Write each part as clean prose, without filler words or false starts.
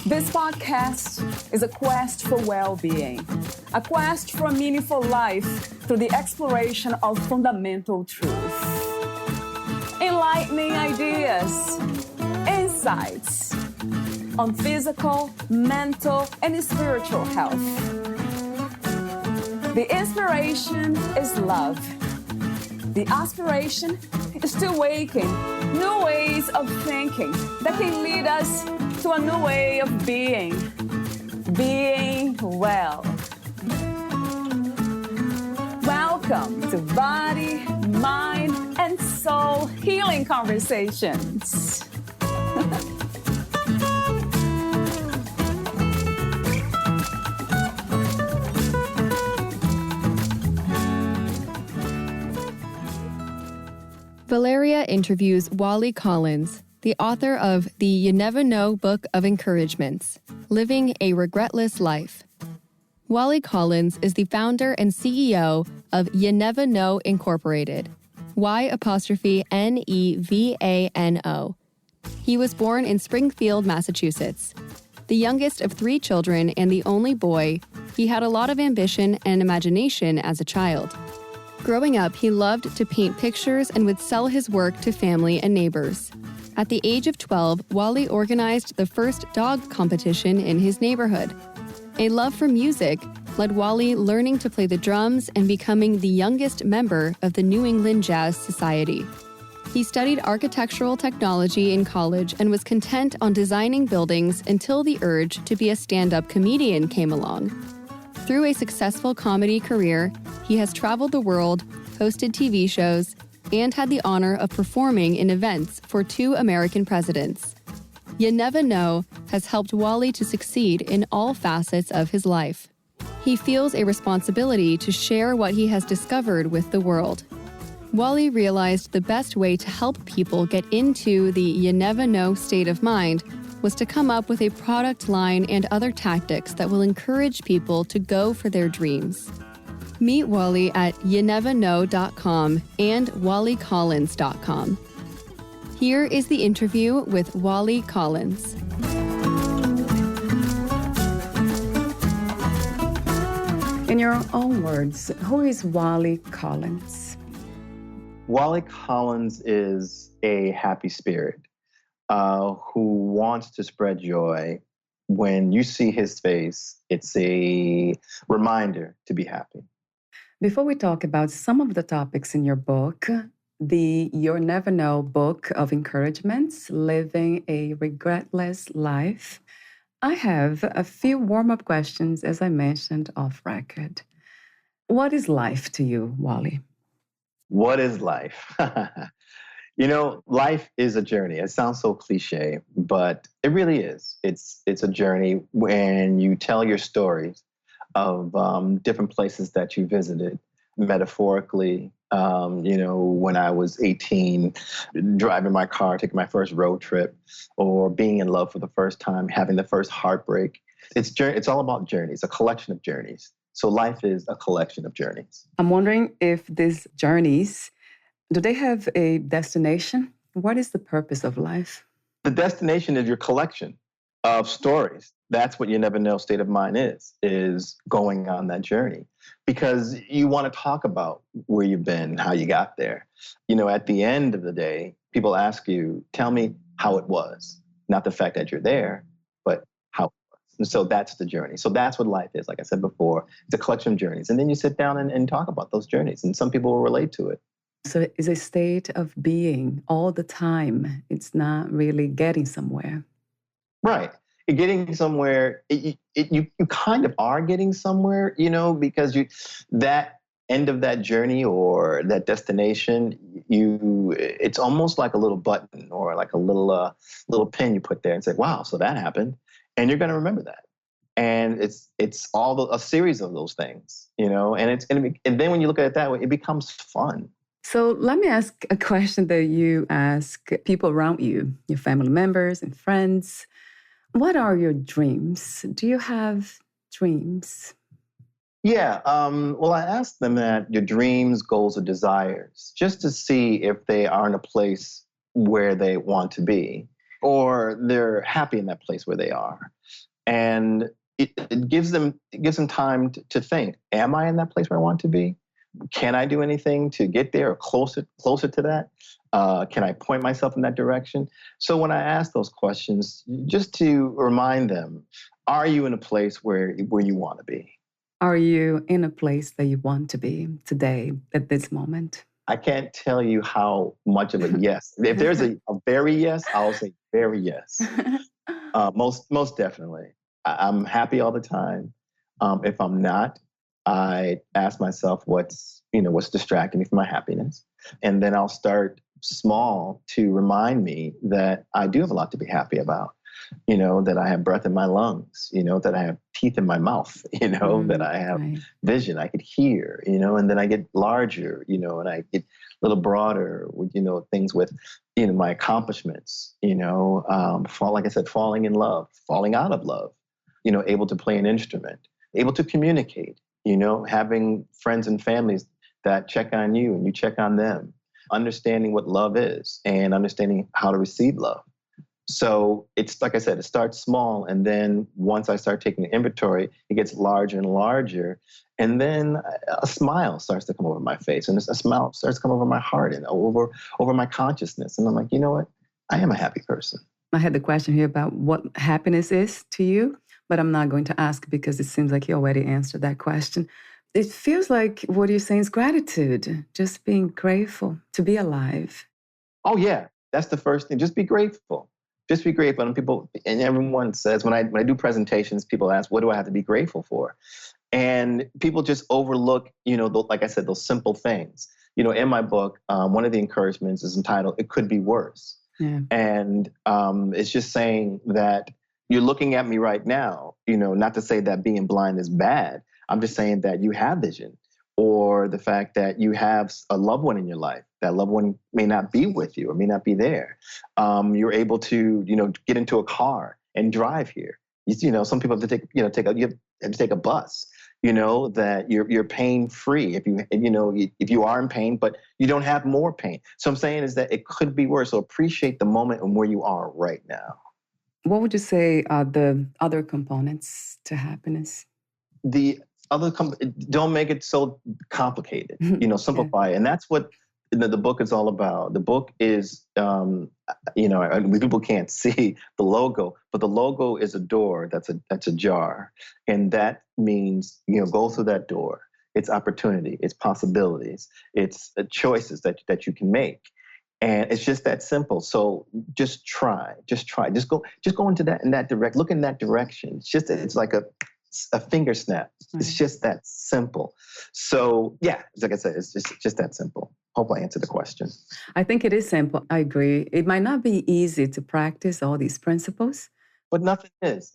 This podcast is a quest for well-being, a quest for a meaningful life through the exploration of fundamental truth. Enlightening ideas, insights on physical, mental, and spiritual health. The inspiration is love. The aspiration is to awaken new ways of thinking that can lead us to a new way of being well. Welcome to Body, Mind, and Soul Healing Conversations. Valeria interviews Wali Collins, the author of the You Never Know Book of Encouragements, Living a Regretless Life. Wali Collins is the founder and CEO of You Never Know Incorporated, Y''NEVANO. He was born in Springfield, Massachusetts. The youngest of 3 children and the only boy, he had a lot of ambition and imagination as a child. Growing up, he loved to paint pictures and would sell his work to family and neighbors. At the age of 12, Wali organized the first dog competition in his neighborhood. A love for music led Wali learning to play the drums and becoming the youngest member of the New England Jazz Society. He studied architectural technology in college and was content on designing buildings until the urge to be a stand-up comedian came along. Through a successful comedy career, he has traveled the world, hosted TV shows, and had the honor of performing in events for 2 American presidents. You Never Know has helped Wali to succeed in all facets of his life. He feels a responsibility to share what he has discovered with the world. Wali realized the best way to help people get into the You Never Know state of mind was to come up with a product line and other tactics that will encourage people to go for their dreams. Meet Wali at youneverknow.com and walicollins.com. Here is the interview with Wali Collins. In your own words, who is Wali Collins? Wali Collins is a happy spirit who wants to spread joy. When you see his face, it's a reminder to be happy. Before we talk about some of the topics in your book, the You Never Know Book of Encouragements, Living a Regretless Life, I have a few warm-up questions, as I mentioned off record. What is life to you, Wali? What is life? Life is a journey. It sounds so cliche, but it really is. It's a journey when you tell your stories of different places that you visited. Metaphorically, when I was 18, driving my car, taking my first road trip, or being in love for the first time, having the first heartbreak. It's all about journeys, a collection of journeys. So life is a collection of journeys. I'm wondering if these journeys, do they have a destination? What is the purpose of life? The destination is your collection of stories. That's what You Never Know state of mind is going on that journey. Because you want to talk about where you've been, how you got there. At the end of the day, people ask you, tell me how it was. Not the fact that you're there, but how it was. And so that's the journey. So that's what life is. Like I said before, it's a collection of journeys. And then you sit down and talk about those journeys. And some people will relate to it. So it's a state of being all the time. It's not really getting somewhere. Right. Getting somewhere, you kind of are getting somewhere, because that end of that journey or that destination, it's almost like a little button or like a little pin you put there and say, wow, so that happened. And you're going to remember that. And it's a series of those things, and and then when you look at it that way, it becomes fun. So let me ask a question that you ask people around you, your family members and friends. What are your dreams? Do you have dreams? Yeah. Well, I asked them that your dreams, goals, or desires, just to see if they are in a place where they want to be, or they're happy in that place where they are. And it gives them time to think, am I in that place where I want to be? Can I do anything to get there or closer to that? Can I point myself in that direction? So when I ask those questions, just to remind them, are you in a place where you want to be? Are you in a place that you want to be today at this moment? I can't tell you how much of a yes. If there's a very yes, I'll say very yes. Most definitely. I'm happy all the time. If I'm not, I ask myself what's distracting me from my happiness, and then I'll start small to remind me that I do have a lot to be happy about. That I have breath in my lungs. That I have teeth in my mouth. That I have Right. vision. I could hear. And then I get larger. And I get a little broader with things with my accomplishments. Like I said, falling in love, falling out of love. Able to play an instrument, able to communicate, having friends and families that check on you and you check on them, understanding what love is and understanding how to receive love. So it's like I said, it starts small. And then once I start taking inventory, it gets larger and larger. And then a smile starts to come over my face, and a smile starts to come over my heart and over my consciousness. And I'm like, you know what? I am a happy person. I had the question here about what happiness is to you, but I'm not going to ask because it seems like you already answered that question. It feels like what you're saying is gratitude, just being grateful to be alive. Oh yeah, that's the first thing. Just be grateful. Just be grateful. And everyone says when I do presentations, people ask, "What do I have to be grateful for?" And people just overlook, like I said, those simple things. In my book, one of the encouragements is entitled "It Could Be Worse," Yeah. and it's just saying that you're looking at me right now. Not to say that being blind is bad. I'm just saying that you have vision, or the fact that you have a loved one in your life. That loved one may not be with you or may not be there. You're able to, get into a car and drive here. Some people have to you have to take a bus. That you're pain free if you are in pain, but you don't have more pain. So I'm saying is that it could be worse. So appreciate the moment and where you are right now. What would you say are the other components to happiness? The don't make it so complicated. Yeah. Simplify it. And that's what the book is all about. The book is, people can't see the logo, but the logo is a door. That's a jar, and that means go through that door. It's opportunity. It's possibilities. It's choices that you can make, and it's just that simple. So just try. Just go into that in that direct. Look in that direction. It's like a finger snap. It's just that simple. So yeah, like I said, it's just that simple. Hope I answered the question. I think it is simple. I agree. It might not be easy to practice all these principles. But nothing is.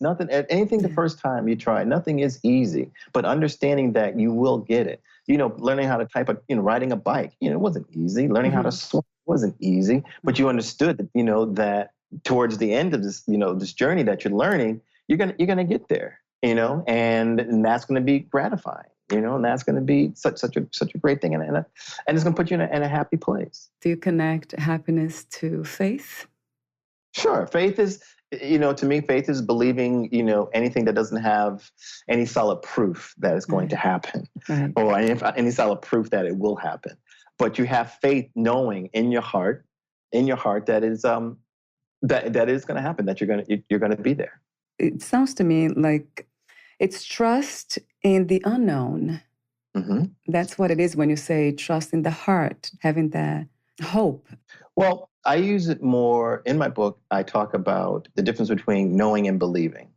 Anything the first time you try, nothing is easy. But understanding that you will get it. Learning how to type, riding a bike, it wasn't easy. Learning how to swim wasn't easy. But you understood that, that towards the end of this, this journey that you're learning, you're gonna get there. And that's going to be gratifying, and that's going to be such a great thing, and it's going to put you in a happy place. Do you connect happiness to faith? Sure. Faith is, to me, faith is believing, anything that doesn't have any solid proof that it's going to happen, or any solid proof that it will happen. But you have faith knowing in your heart that is that is going to happen, that you're going to be there. It sounds to me like it's trust in the unknown. Mm-hmm. That's what it is when you say trust in the heart, having that hope. Well, I use it more in my book. I talk about the difference between knowing and believing.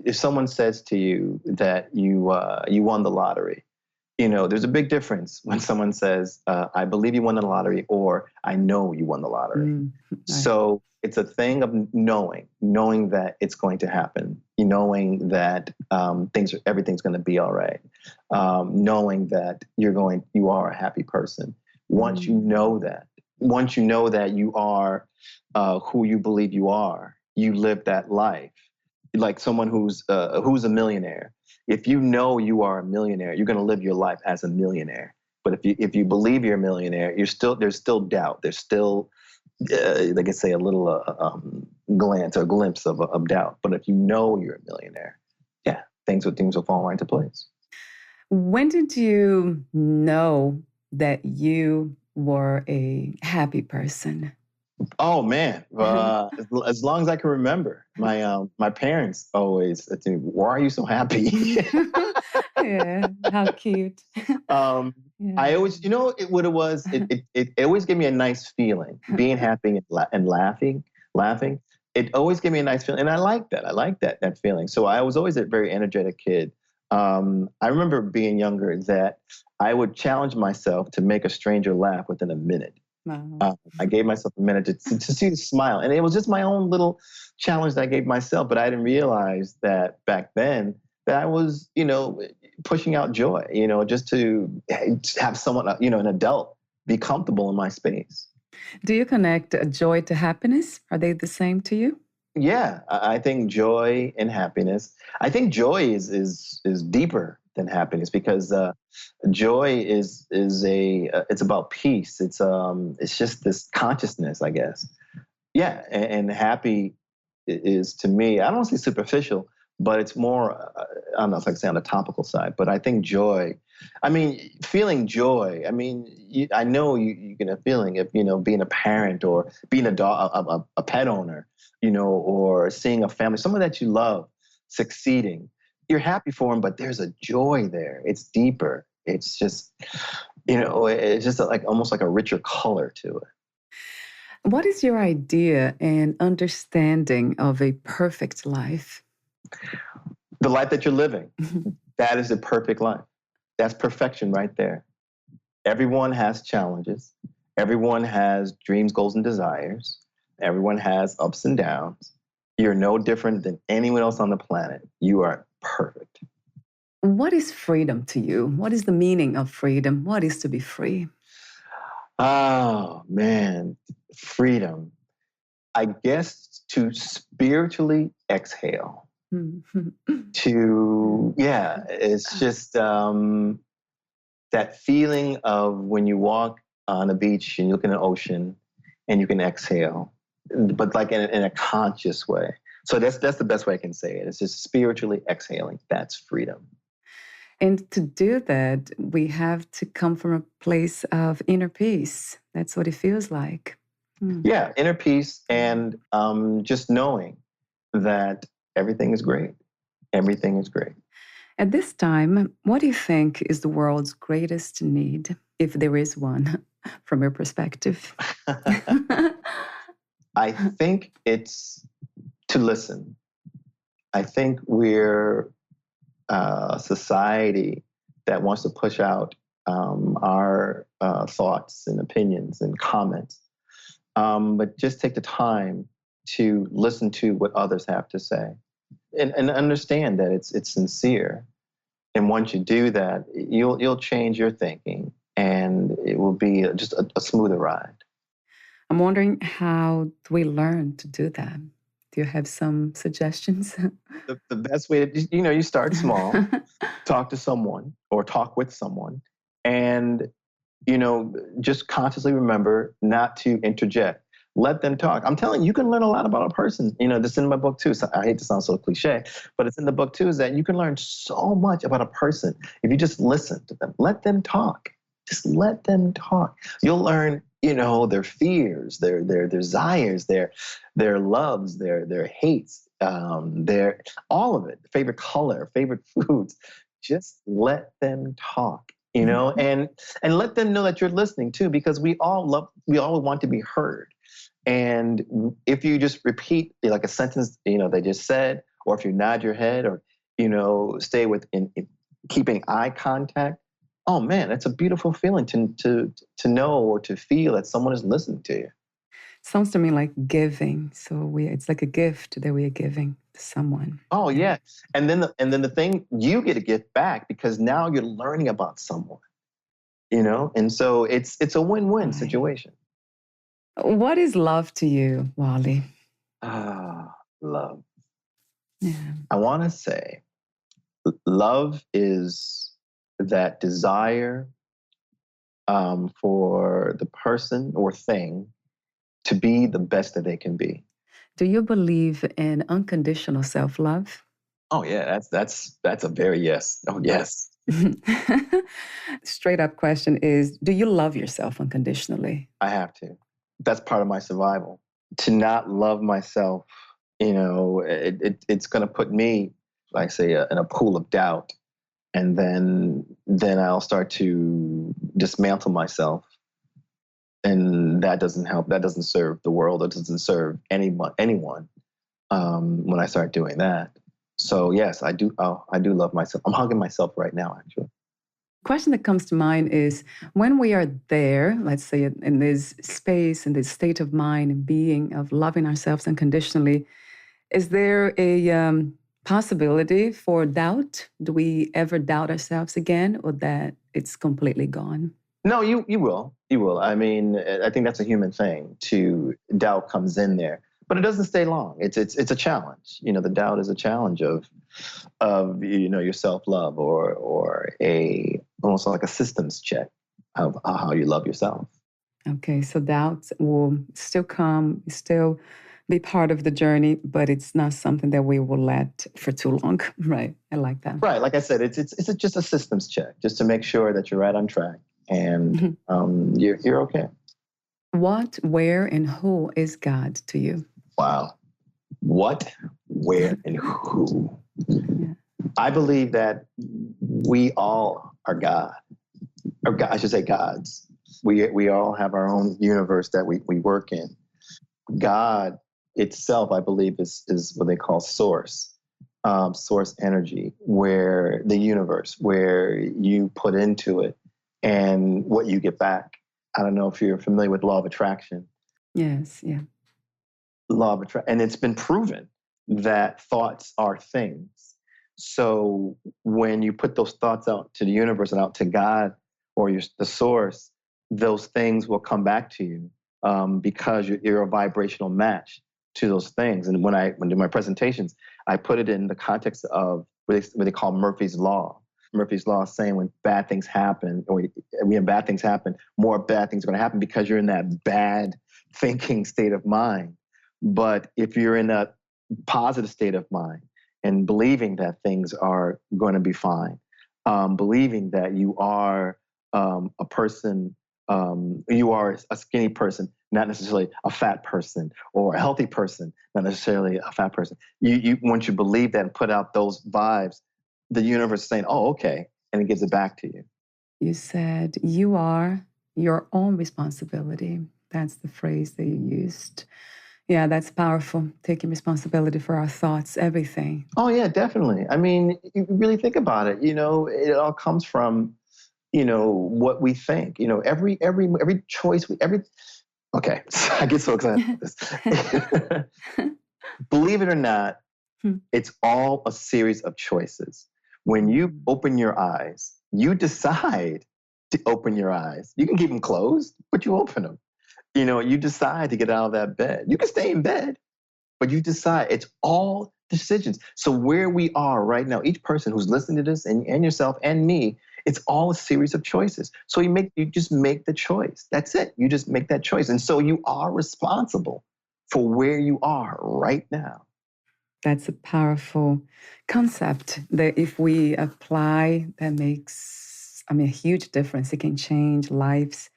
If someone says to you that you won the lottery, there's a big difference when someone says, I believe you won the lottery, or I know you won the lottery. Right. So it's a thing of knowing that it's going to happen, knowing that everything's going to be all right, knowing that you are a happy person. Once you know that you are who you believe you are, you live that life like someone who's a millionaire. if you know you are a millionaire, you're going to live your life as a millionaire. But if you believe you're a millionaire, there's still doubt. There's still, like I say, a little glance or glimpse of doubt. But if you know you're a millionaire, yeah, things will fall right into place. When did you know that you were a happy person? Oh man, as long as I can remember, my parents always said to me, "Why are you so happy?" Yeah, how cute. Yeah. I always, what it was. It always gave me a nice feeling, being happy and laughing. It always gave me a nice feeling, and I like that. I like that feeling. So I was always a very energetic kid. I remember being younger that I would challenge myself to make a stranger laugh within a minute. Wow. I gave myself a minute to see the smile. And it was just my own little challenge that I gave myself. But I didn't realize that back then that I was, pushing out joy, just to have someone, an adult be comfortable in my space. Do you connect joy to happiness? Are they the same to you? Yeah, I think joy and happiness. I think joy is deeper than happiness because joy is it's about peace. It's just this consciousness, I guess. Yeah, and happy is to me. I don't want to say superficial, but it's more. I don't know if I can say on the topical side, but I think joy. I mean, feeling joy. I mean, I know you get a feeling of being a parent or being a dog, a pet owner, or seeing a family, someone that you love succeeding. You're happy for them, but there's a joy there. It's deeper. It's just, it's just like almost like a richer color to it. What is your idea and understanding of a perfect life? The life that you're living, that is the perfect life. That's perfection right there. Everyone has challenges. Everyone has dreams, goals, and desires. Everyone has ups and downs. You're no different than anyone else on the planet. You are perfect. What is freedom to you? What is the meaning of freedom? What is to be free? Oh, man. Freedom. I guess to spiritually exhale. It's just that feeling of when you walk on a beach and you look in an ocean and you can exhale, but like in a conscious way. So that's the best way I can say it. It's just spiritually exhaling. That's freedom. And to do that, we have to come from a place of inner peace. That's what it feels like. Yeah, inner peace and just knowing that everything is great. Everything is great. At this time, what do you think is the world's greatest need, if there is one, from your perspective? I think it's to listen. I think we're a society that wants to push out our thoughts and opinions and comments, but just take the time to listen to what others have to say and understand that it's sincere. And once you do that, you'll change your thinking, and it will be just a smoother ride. I'm wondering, how do we learn to do that? Do you have some suggestions? The best way to, you start small, talk to someone or talk with someone, and, just consciously remember not to interject. Let them talk. I'm telling you, you can learn a lot about a person. This is in my book too. So I hate to sound so cliche, but it's in the book too, is that you can learn so much about a person if you just listen to them. Let them talk. Just let them talk. You'll learn, their fears, their desires, their loves, their hates, their all of it, favorite color, favorite foods. Just let them talk, and let them know that you're listening too, because we all want to be heard. And if you just repeat like a sentence, they just said, or if you nod your head, or stay in keeping eye contact. Oh man, it's a beautiful feeling to know or to feel that someone is listening to you. Sounds to me like giving. So it's like a gift that we are giving to someone. Oh yeah, and then the thing, you get a gift back because now you're learning about someone, and so it's a win-win situation. What is love to you, Wali? Love. Yeah. I want to say Love is that desire for the person or thing to be the best that they can be. Do you believe in unconditional self-love? Oh yeah, that's a very yes. Oh yes, Straight up question is, do you love yourself unconditionally? I have to. That's part of my survival. To not love myself, it's going to put me, like say, in a pool of doubt, and then I'll start to dismantle myself, and that doesn't help. That doesn't serve the world. It doesn't serve anyone. When I start doing that, so yes, I do. Oh, I do love myself. I'm hugging myself right now, actually. Question that comes to mind is when we are there, let's say in this space, in this state of mind and being of loving ourselves unconditionally, is there a possibility for doubt? Do we ever doubt ourselves again, or that it's completely gone? No, you will. You will. I mean, I think that's a human thing. To doubt comes in there, but it doesn't stay long. It's a challenge. The doubt is a challenge of your self love, or a almost like a systems check of how you love yourself. Okay, so doubts will still come, still be part of the journey, but it's not something that we will let for too long. Right. I like that. Right. Like I said, it's just a systems check, just to make sure that you're right on track and you're okay. What, where, and who is God to you? Wow. What, where, and who? Yeah. I believe that we all are God, or God, I should say gods. We all have our own universe that we work in. God itself, I believe, is what they call source energy, where the universe, where you put into it and what you get back. I don't know if you're familiar with law of attraction. Yes, yeah. Law of attraction, and it's been proven that thoughts are things. So when you put those thoughts out to the universe and out to God or the source, those things will come back to you because you're a vibrational match to those things. And when I do my presentations, I put it in the context of what they call Murphy's Law. Murphy's Law is saying when bad things happen, or when bad things happen, more bad things are going to happen because you're in that bad thinking state of mind. But if you're in a positive state of mind and believing that things are going to be fine, believing that you are a person, you are a skinny person, not necessarily a fat person, or a healthy person, not necessarily a fat person. You once you believe that and put out those vibes, the universe is saying, "Oh, okay," and it gives it back to you. You said you are your own responsibility. That's the phrase that you used. Yeah, that's powerful. Taking responsibility for our thoughts, everything. Oh yeah, definitely. I mean, you really think about it. It all comes from what we think. Every choice okay, I get so excited about this. Believe it or not, it's all a series of choices. When you open your eyes, you decide to open your eyes. You can keep them closed, but you open them. You decide to get out of that bed. You can stay in bed, but you decide. It's all decisions. So where we are right now, each person who's listening to this, and yourself and me, it's all a series of choices. So you just make the choice. That's it. You just make that choice. And so you are responsible for where you are right now. That's a powerful concept that if we apply, that makes, a huge difference. It can change lives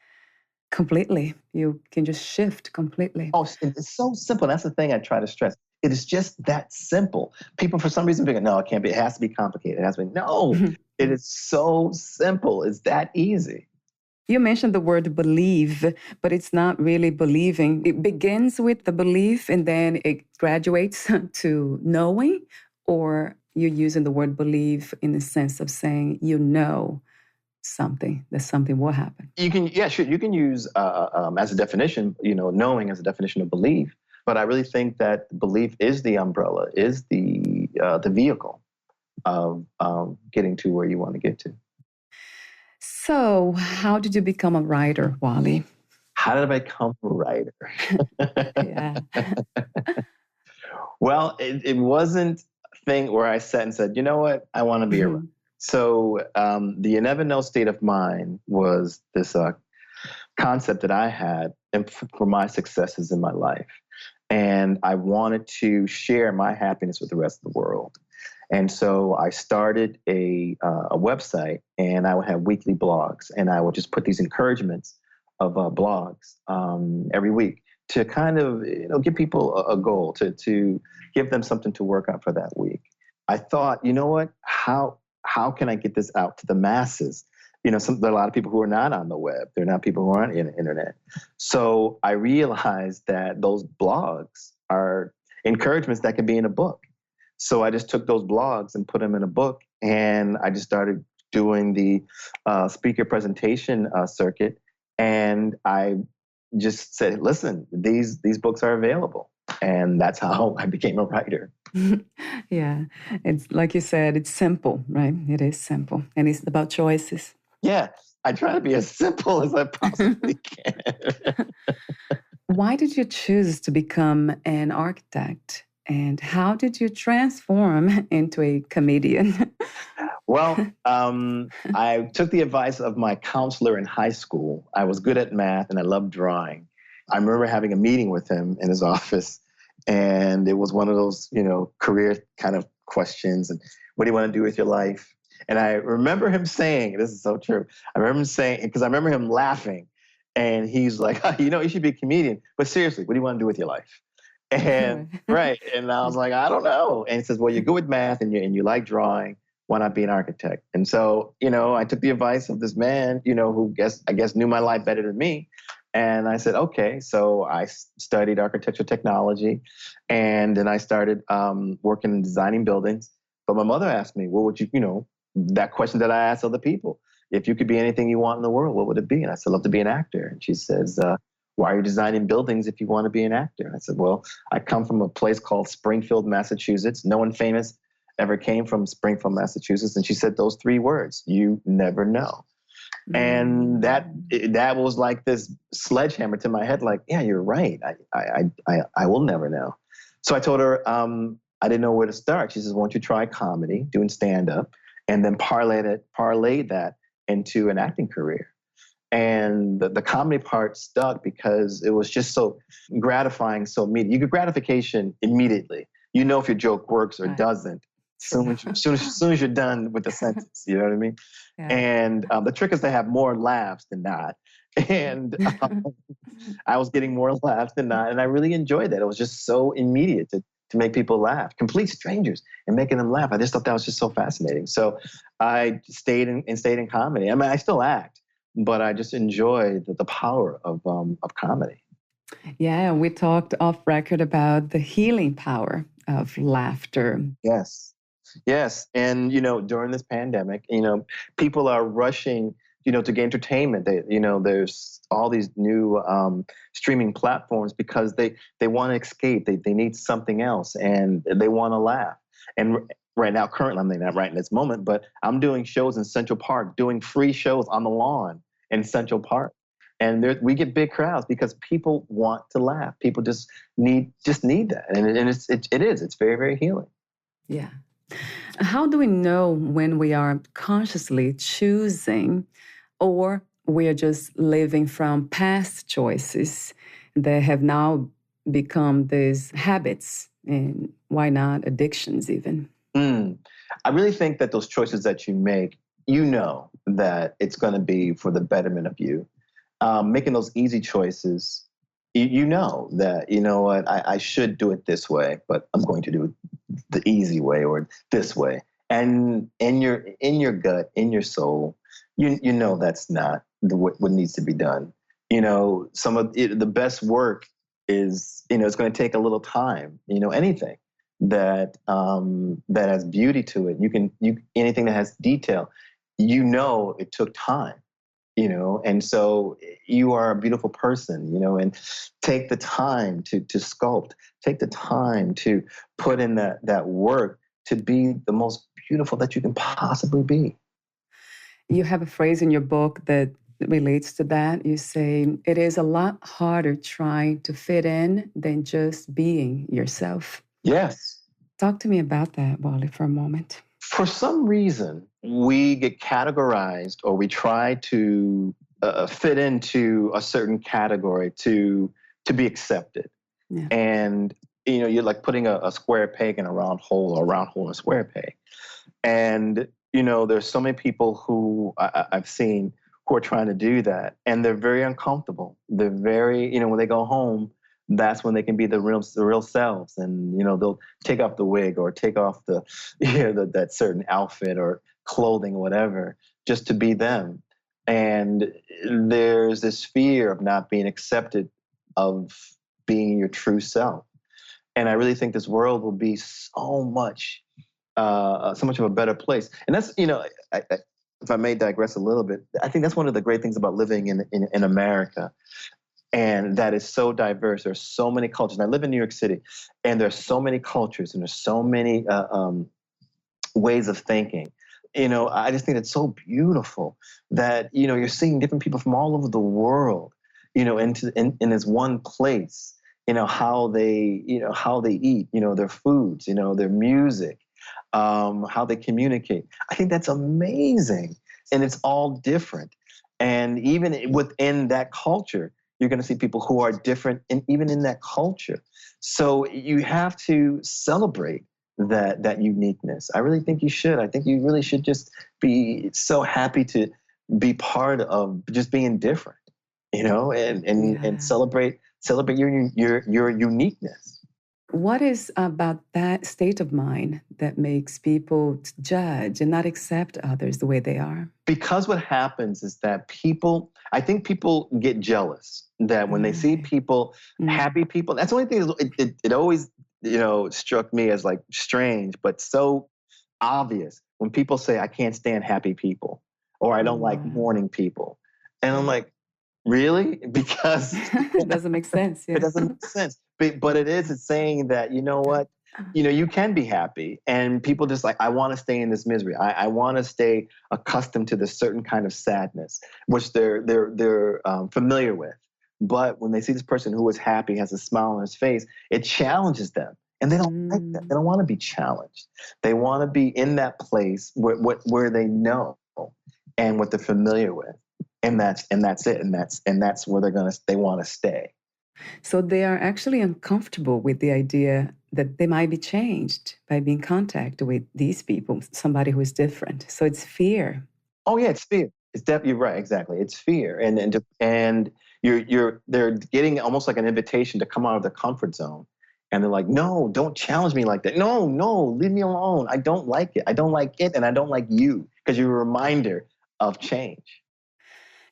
completely. You can just shift completely. Oh, it's so simple. That's the thing I try to stress. It is just that simple. People, for some reason, think, no, it can't be. It has to be complicated. It has to be. No, it is so simple. It's that easy. You mentioned the word believe, but it's not really believing. It begins with the belief and then it graduates to knowing, or you're using the word believe in the sense of saying something, that something will happen. You can use as a definition, knowing as a definition of belief. But I really think that belief is the umbrella, is the vehicle of getting to where you want to get to. So, how did you become a writer, Wali? How did I become a writer? Yeah. Well, it wasn't thing where I sat and said, you know what? I want to be a writer. Mhm. So the you never know state of mind was this concept that I had for my successes in my life. And I wanted to share my happiness with the rest of the world. And so I started a website, and I would have weekly blogs, and I would just put these encouragements of blogs every week to kind of give people a goal, to give them something to work on for that week. I thought, you know what? How can I get this out to the masses? There are a lot of people who are not on the web. There are not people who aren't in the internet. So I realized that those blogs are encouragements that can be in a book. So I just took those blogs and put them in a book, and I just started doing the speaker presentation circuit. And I just said, listen, these books are available. And that's how I became a writer. Yeah, it's like you said, it's simple, right? It is simple, and it's about choices. Yeah, I try to be as simple as I possibly can. Why did you choose to become an architect? And how did you transform into a comedian? Well, I took the advice of my counselor in high school. I was good at math and I loved drawing. I remember having a meeting with him in his office, and it was one of those, career kind of questions. And what do you want to do with your life? And I remember him saying, this is so true. I remember him saying, because I remember him laughing, and he's like, you should be a comedian. But seriously, what do you want to do with your life? And right. And I was like, I don't know. And he says, well, you're good with math and you like drawing. Why not be an architect? And so, I took the advice of this man, who I guess knew my life better than me. And I said, okay. So I studied architecture technology, and then I started working in designing buildings. But my mother asked me, what would that question that I asked other people, if you could be anything you want in the world, what would it be? And I said, I'd love to be an actor. And she says, why are you designing buildings if you want to be an actor? And I said, well, I come from a place called Springfield, Massachusetts. No one famous ever came from Springfield, Massachusetts. And she said those 3 words, you never know. And that was like this sledgehammer to my head, like, yeah, you're right. I will never know. So I told her I didn't know where to start. She says, why don't you try comedy, doing stand-up, and then parlay that into an acting career. And the comedy part stuck because it was just so gratifying, so immediate. You get gratification immediately. You know if your joke works or doesn't. Soon as you're done with the sentence, you know what I mean? Yeah. And the trick is to have more laughs than not. And I was getting more laughs than not. And I really enjoyed that. It was just so immediate to make people laugh, complete strangers, and making them laugh. I just thought that was just so fascinating. So I stayed in comedy. I mean, I still act, but I just enjoy the power of comedy. Yeah, we talked off record about the healing power of laughter. Yes. And, during this pandemic, people are rushing, to get entertainment. There's all these new streaming platforms because they want to escape. They need something else, and they want to laugh. And right now, currently, I'm not right in this moment, but I'm doing shows in Central Park, doing free shows on the lawn in Central Park. And we get big crowds because people want to laugh. People just need that. And it's very, very healing. Yeah. How do we know when we are consciously choosing, or we are just living from past choices that have now become these habits, and why not addictions even? I really think that those choices that you make, that it's going to be for the betterment of you. Making those easy choices, that, what, I should do it this way, but I'm going to do it the easy way or this way. And in your gut, in your soul, that's not what needs to be done. Some of the best work is, it's going to take a little time. Anything that has beauty to it, anything that has detail, it took time. And so you are a beautiful person, and take the time to sculpt, take the time to put in that work to be the most beautiful that you can possibly be. You have a phrase in your book that relates to that. You say, it is a lot harder trying to fit in than just being yourself. Yes. Talk to me about that, Wally, for a moment. For some reason, we get categorized or we try to fit into a certain category to be accepted. Yeah. And, you're like putting a square peg in a round hole or a round hole in a square peg. And, there's so many people who I've seen who are trying to do that. And they're very uncomfortable. They're very, when they go home, that's when they can be the real selves. And, they'll take off the wig or take off the, that certain outfit or clothing, whatever, just to be them. And there's this fear of not being accepted, of being your true self. And I really think this world will be so much of a better place. And that's, if I may digress a little bit, I think that's one of the great things about living in America. And that is so diverse. There's so many cultures. And I live in New York City, and there's so many cultures, and there's so many ways of thinking. I just think it's so beautiful that, you're seeing different people from all over the world, in this one place, how they eat, their foods, their music, how they communicate. I think that's amazing. And it's all different. And even within that culture, you're going to see people who are different, and even in that culture. So you have to celebrate that uniqueness. I really think you should. I think you really should just be so happy to be part of just being different, and celebrate your uniqueness. What is about that state of mind that makes people judge and not accept others the way they are? Because what happens is that I think people get jealous that when they see people, happy people, that's the only thing, it always, struck me as like strange, but so obvious when people say, I can't stand happy people, or I don't like mourning people. And I'm like, really? Because it doesn't make sense. Yeah. It doesn't make sense. But it's saying that, you know what, you can be happy. And people just like, I want to stay in this misery. I want to stay accustomed to this certain kind of sadness, which they're familiar with. But when they see this person who is happy, has a smile on his face, it challenges them. And they don't like that. They don't want to be challenged. They want to be in that place where they know and what they're familiar with. And that's it. And that's where they want to stay. So they are actually uncomfortable with the idea that they might be changed by being in contact with these people, somebody who is different. So it's fear. Oh yeah, it's fear. It's definitely right. Exactly, it's fear, and they're getting almost like an invitation to come out of their comfort zone, and they're like, no, don't challenge me like that. No, leave me alone. I don't like it. I don't like it, and I don't like you, because you're a reminder of change.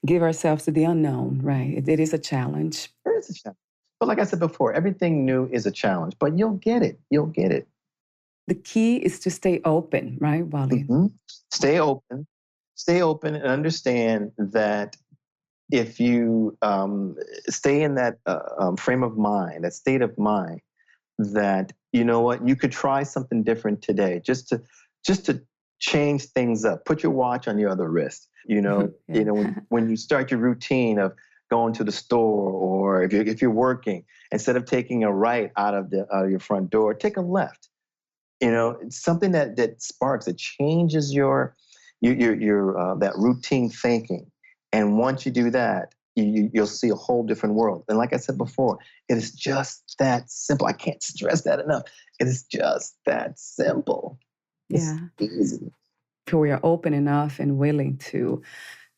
Give ourselves to the unknown, right? It is a challenge. It is a challenge. But like I said before, everything new is a challenge, but you'll get it. You'll get it. The key is to stay open, right, Wally? Mm-hmm. Stay open and understand that if you stay in that frame of mind, that state of mind, that, you know what, you could try something different today, just to change things up. Put your watch on your other wrist. When you start your routine of going to the store, or if you're working, instead of taking a right out of your front door, take a left. It's something that sparks, it changes your that routine thinking. And once you do that, you'll see a whole different world. And like I said before, it is just that simple. I can't stress that enough. It is just that simple. Yeah. It's easy. If we are open enough and willing to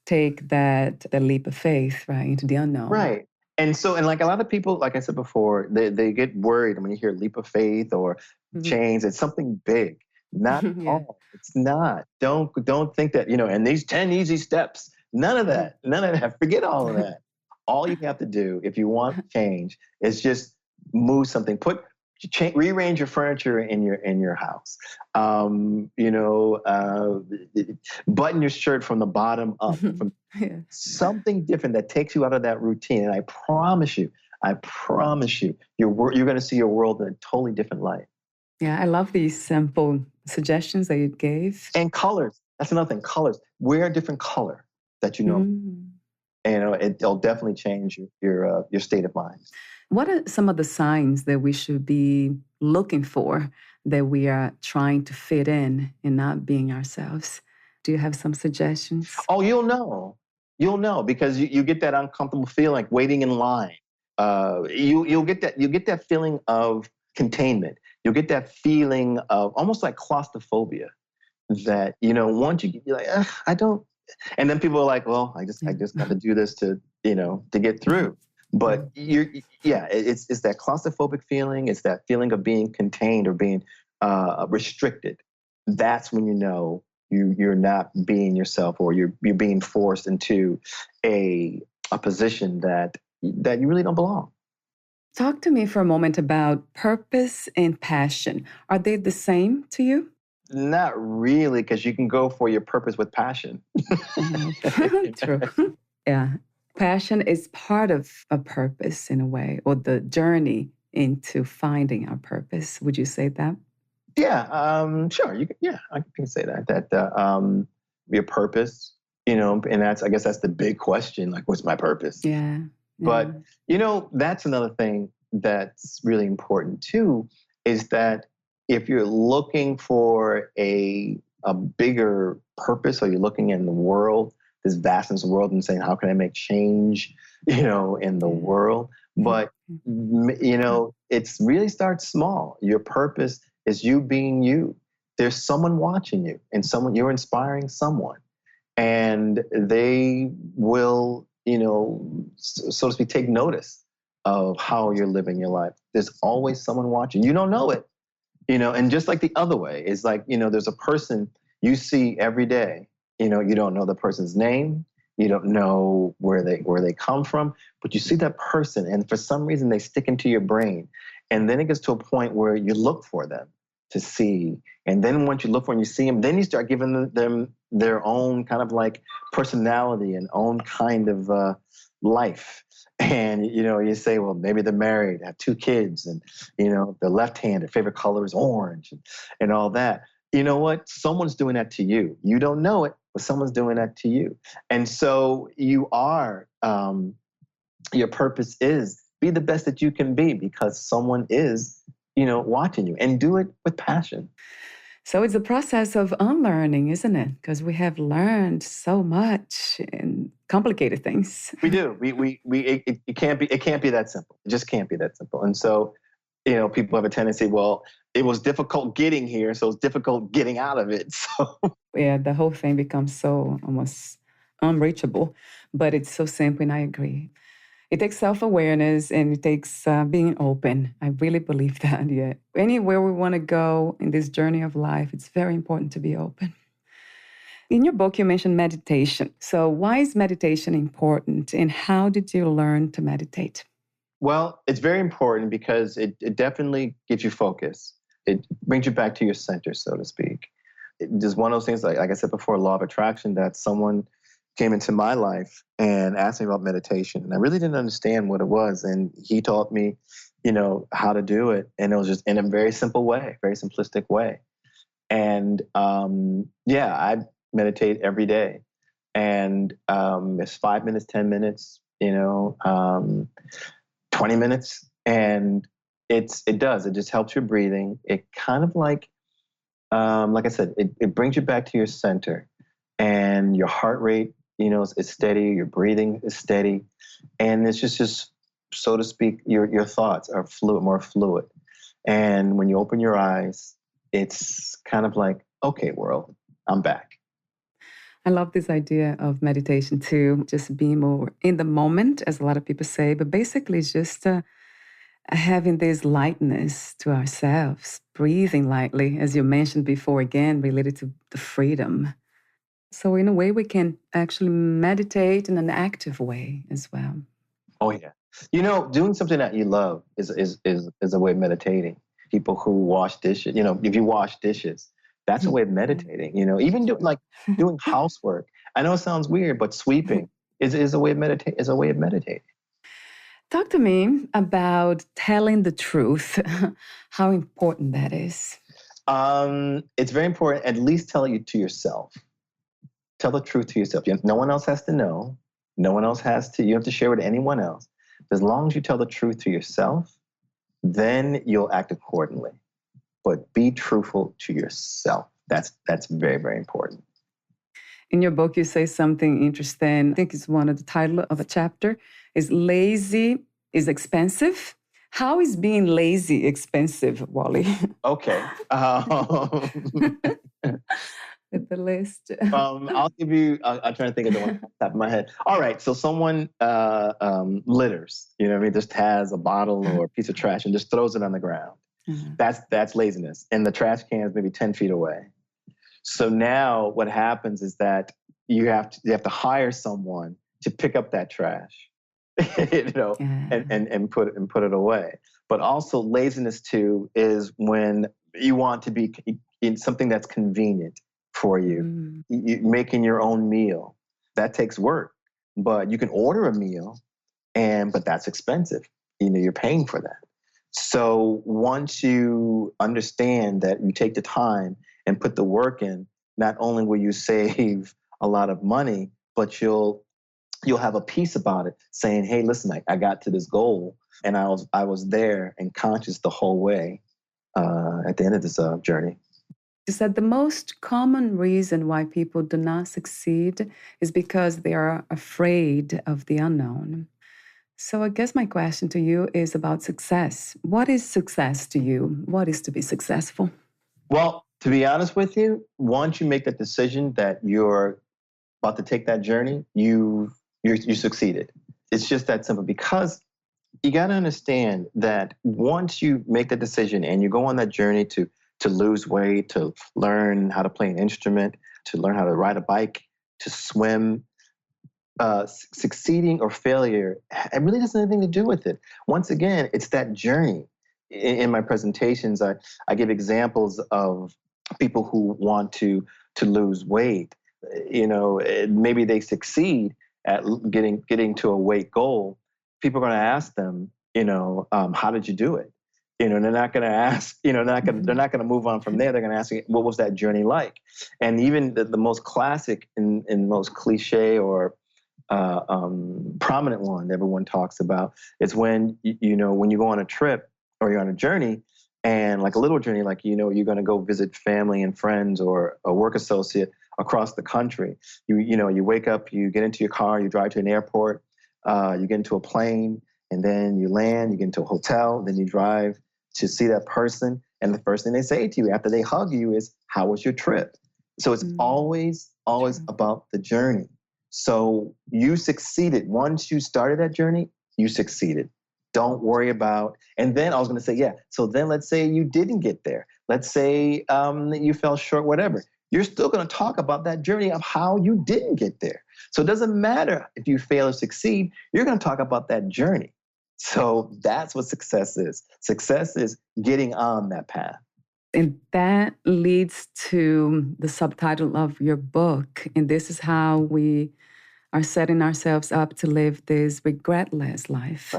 take the leap of faith, right, into the unknown. Right. And like a lot of people, like I said before, they get worried when you hear leap of faith or change. It's something big. Not all. It's not. Don't think that, and these 10 easy steps. None of that. Forget all of that. All you have to do if you want change is just move something. Rearrange your furniture in your house. Button your shirt from the bottom up. Something different that takes you out of that routine. And I promise you, you're going to see your world in a totally different light. Yeah, I love these simple suggestions that you gave. And colors. That's another thing. Colors. Wear a different color that you know. And it'll definitely change your state of mind. What are some of the signs that we should be looking for that we are trying to fit in and not being ourselves. Do you have some suggestions? Oh, you'll know. You'll know because you get that uncomfortable feeling like waiting in line. You'll get that feeling of containment. You'll get that feeling of almost like claustrophobia that, once you're like, "Ugh, I don't," and then people are like, well, I just got to do this to get through. But it's that claustrophobic feeling. It's that feeling of being contained or being restricted. That's when you're not being yourself, or you're being forced into a position that you really don't belong. Talk to me for a moment about purpose and passion. Are they the same to you? Not really, because you can go for your purpose with passion. True. Yeah. Passion is part of a purpose in a way, or the journey into finding our purpose. Would you say that? Yeah, sure. I can say that. Your purpose, and I guess that's the big question. Like, what's my purpose? Yeah. But that's another thing that's really important too, is that if you're looking for a bigger purpose, or you're looking in the world, this vastness of the world, and saying, how can I make change, in the world? But it's really starts small. Your purpose is you being you. There's someone watching you, and you're inspiring someone, and they will, so to speak, take notice of how you're living your life. There's always someone watching. You don't know it, and just like the other way, it's like, there's a person you see every day, you don't know the person's name. You don't know where they come from, but you see that person, and for some reason they stick into your brain. And then it gets to a point where you look for them to see. And then once you look for them, you see them, then you start giving them their own kind of like personality and own kind of life. And, you say, well, maybe they're married, have 2 kids, and, they're left-handed, favorite color is orange, and all that. You know what? Someone's doing that to you. You don't know it, but someone's doing that to you. And so you are, your purpose is be the best that you can be, because someone is, watching you, and do it with passion. So it's a process of unlearning, isn't it? Because we have learned so much in complicated things. We do. It can't be that simple. It just can't be that simple. And so, people have a tendency, well, it was difficult getting here, so it's difficult getting out of it. So yeah, the whole thing becomes so almost unreachable, but it's so simple, and I agree. It takes self-awareness, and it takes being open. I really believe that, yeah. Anywhere we want to go in this journey of life, it's very important to be open. In your book, you mentioned meditation. So why is meditation important, and how did you learn to meditate? Well, it's very important because it definitely gives you focus. It brings you back to your center, so to speak. It's just one of those things, like I said before, law of attraction, that someone came into my life and asked me about meditation. And I really didn't understand what it was. And he taught me, how to do it. And it was just in a very simple way, very simplistic way. And I meditate every day. And it's 5 minutes, 10 minutes, 20 minutes. And it just helps your breathing. It kind of like I said, it brings you back to your center, and your heart rate, is steady. Your breathing is steady. And it's just so to speak, your thoughts are more fluid. And when you open your eyes, it's kind of like, okay, world, I'm back. I love this idea of meditation too, just being more in the moment, as a lot of people say, but basically it's just having this lightness to ourselves, breathing lightly, as you mentioned before, again, related to the freedom. So in a way, we can actually meditate in an active way as well. Oh, yeah. Doing something that you love is a way of meditating. People who wash dishes, if you wash dishes, that's a way of meditating. Even doing housework. I know it sounds weird, but sweeping is a way of meditating. Talk to me about telling the truth, how important that is. It's very important. At least tell it to yourself. Tell the truth to yourself. No one else has to know. No one else you don't have to share with anyone else. As long as you tell the truth to yourself, then you'll act accordingly. but be truthful to yourself. That's very, very important. In your book, you say something interesting. I think it's one of the title of a chapter is lazy is expensive. How is being lazy expensive, Wally? Okay. With the list. I'll give you, I'm trying to think of the one off the top of my head. All right. So someone litters, you know what I mean? Just has a bottle or a piece of trash and just throws it on the ground. Mhm. That's laziness. And the trash can is maybe 10 feet away. So now what happens is that you have to hire someone to pick up that trash, you know, Yeah. and put it away. But also laziness too is when you want to be in something that's convenient for you. Mm. Making your own meal, that takes work, but you can order a meal but that's expensive. You know, you're paying for that. So once you understand that you take the time and put the work in, not only will you save a lot of money, but you'll have a peace about it, saying, "Hey, listen, I got to this goal, and I was there and conscious the whole way at the end of this journey." You said the most common reason why people do not succeed is because they are afraid of the unknown. So I guess my question to you is about success. What is success to you? What is to be successful? Well, to be honest with you, once you make that decision that you're about to take that journey, you succeeded. It's just that simple, because you got to understand that once you make the decision and you go on that journey to lose weight, to learn how to play an instrument, to learn how to ride a bike, to swim, succeeding or failure, it really doesn't have anything to do with it. Once again, it's that journey. In my presentations, I give examples of people who want to lose weight. You know, maybe they succeed at getting to a weight goal. People are going to ask them, you know, how did you do it? You know, they're not going to ask, you know, they're not going to move on from there. They're going to ask you, what was that journey like? And even the most classic and most cliche or prominent one everyone talks about is when, you know, when you go on a trip or you're on a journey, and like a little journey, like, you know, you're going to go visit family and friends or a work associate across the country. You know, you wake up, you get into your car, you drive to an airport, you get into a plane, and then you land, you get into a hotel, then you drive to see that person. And the first thing they say to you after they hug you is, how was your trip? So it's always about the journey. So you succeeded. Once you started that journey, you succeeded. Don't worry about, and then I was going to say, yeah. So then let's say you didn't get there. Let's say you fell short, whatever. You're still going to talk about that journey of how you didn't get there. So it doesn't matter if you fail or succeed. You're going to talk about that journey. So that's what success is. Success is getting on that path. And that leads to the subtitle of your book. And this is how we are setting ourselves up to live this regretless life.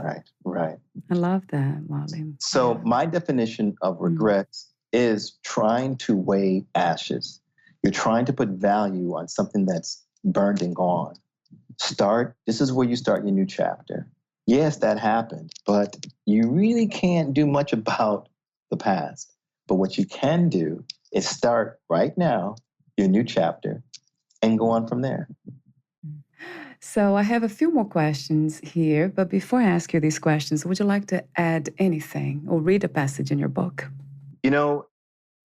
Right. I love that, Wally. So my definition of regrets is trying to weigh ashes. You're trying to put value on something that's burned and gone. This is where you start your new chapter. Yes, that happened, but you really can't do much about the past. But what you can do is start right now, your new chapter, and go on from there. So I have a few more questions here, but before I ask you these questions, would you like to add anything or read a passage in your book? You know,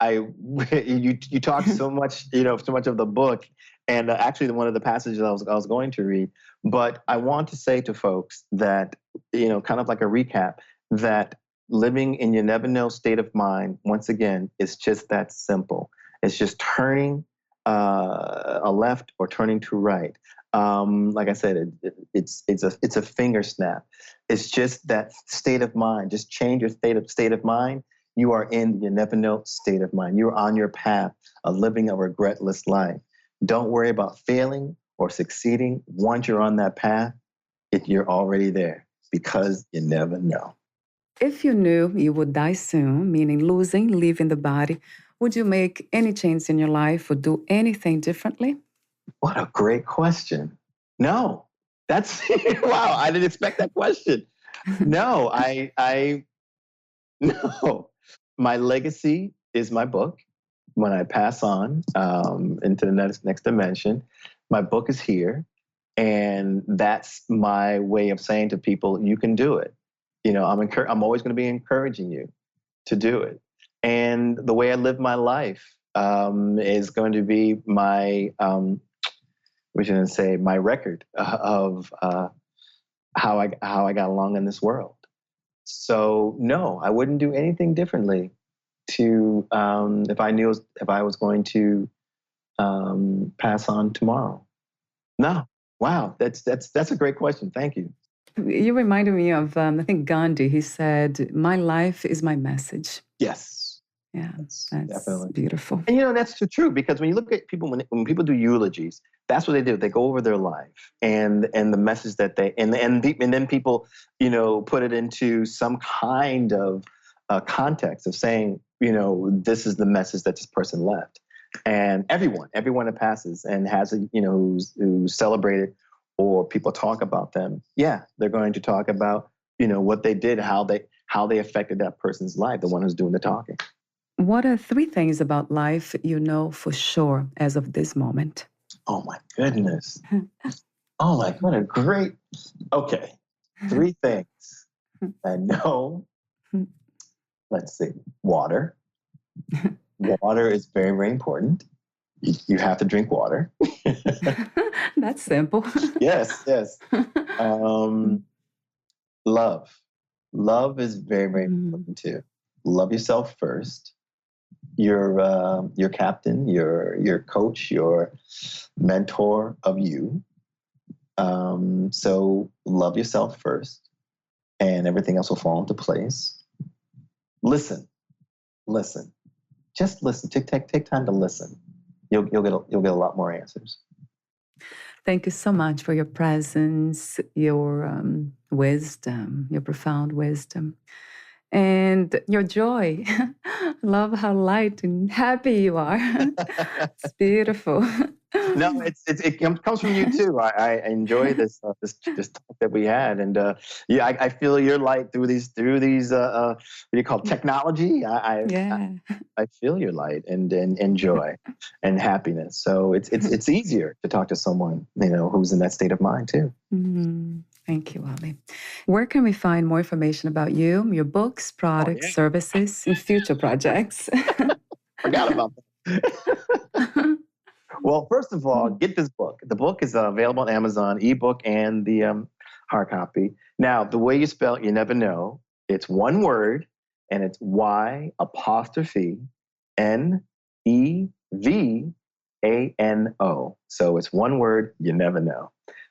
you talk so much, you know, so much of the book, and actually one of the passages I was going to read. But I want to say to folks that, you know, kind of like a recap, that living in your never know state of mind, once again, is just that simple. It's just turning a left or turning to right. Like I said, it's a finger snap. It's just that state of mind. Just change your state of mind. You are in your never know state of mind. You're on your path of living a regretless life. Don't worry about failing or succeeding. Once you're on that path, you're already there, because you never know. If you knew you would die soon, meaning leaving the body, would you make any change in your life or do anything differently? What a great question. No, that's, wow, I didn't expect that question. No, no. My legacy is my book. When I pass on into the next dimension, my book is here. And that's my way of saying to people, you can do it. I'm always going to be encouraging you to do it. And the way I live my life is going to be my, my record of how I got along in this world. So no, I wouldn't do anything differently if I was going to pass on tomorrow. No. Wow, that's a great question. Thank you. You reminded me of, I think Gandhi. He said, "My life is my message." Yes. Yeah, that's definitely beautiful. And that's true, because when you look at people, when people do eulogies, that's what they do. They go over their life and the message that they and then people put it into some kind of context of saying this is the message that this person left. And everyone that passes and has who's celebrated or people talk about them, they're going to talk about what they did, how they affected that person's life, the one who's doing the talking. What are 3 things about life you know for sure as of this moment? Oh my goodness! Oh my, what a great. Okay, 3 things I know. Let's see, water. Water is very, very important. You have to drink water. That's simple. Yes. Love. Love is very, very important too. Love yourself first. Your captain, your coach, your mentor of you. So love yourself first, and everything else will fall into place. Listen. Just listen. Take time to listen. You'll get a lot more answers. Thank you so much for your presence, your wisdom, your profound wisdom, and your joy. Love how light and happy you are. It's beautiful. No, it comes from you too. I enjoy this talk that we had, and I feel your light through these what do you call it, technology. I feel your light and joy and happiness. So it's easier to talk to someone who's in that state of mind too. Mm-hmm. Thank you, Wali. Where can we find more information about you, your books, products, services, and future projects? Forgot about that. Well, first of all, get this book. The book is available on Amazon, ebook and the hard copy. Now, the way you spell it, you never know. It's one word, and it's YNEVANO. So it's one word, you never know.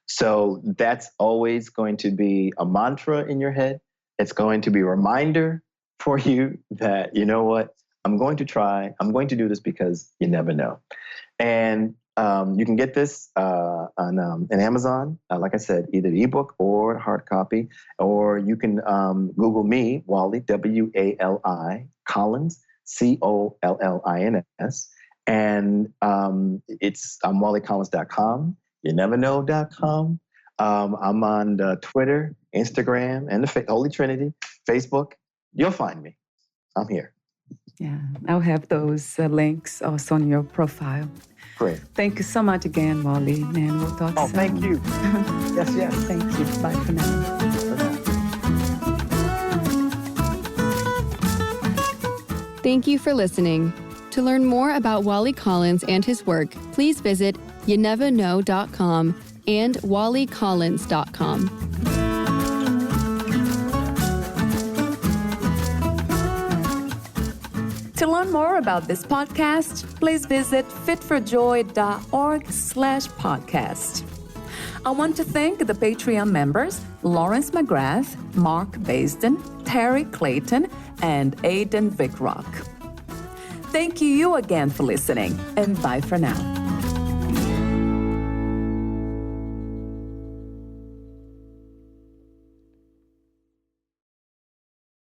So that's always going to be a mantra in your head. It's going to be a reminder for you that, you know what, I'm going to try. I'm going to do this because you never know. And you can get this on Amazon, like I said, either the ebook or hard copy, or you can Google me, Wali, W-A-L-I, Collins, C-O-L-L-I-N-S. And I'm WaliCollins.com, youneverknow.com. I'm on Twitter, Instagram, and the Holy Trinity, Facebook. You'll find me. I'm here. Yeah, I'll have those links also on your profile. Great. Thank you so much again, Wali, and we'll talk soon. Thank you. Yes. Thank you. Bye for now. Thank you for listening. To learn more about Wali Collins and his work, please visit youneverknow.com and walicollins.com. To learn more about this podcast, please visit fitforjoy.org/podcast. I want to thank the Patreon members, Lawrence McGrath, Mark Basden, Terry Clayton, and Aidan Vickrock. Thank you again for listening, and bye for now.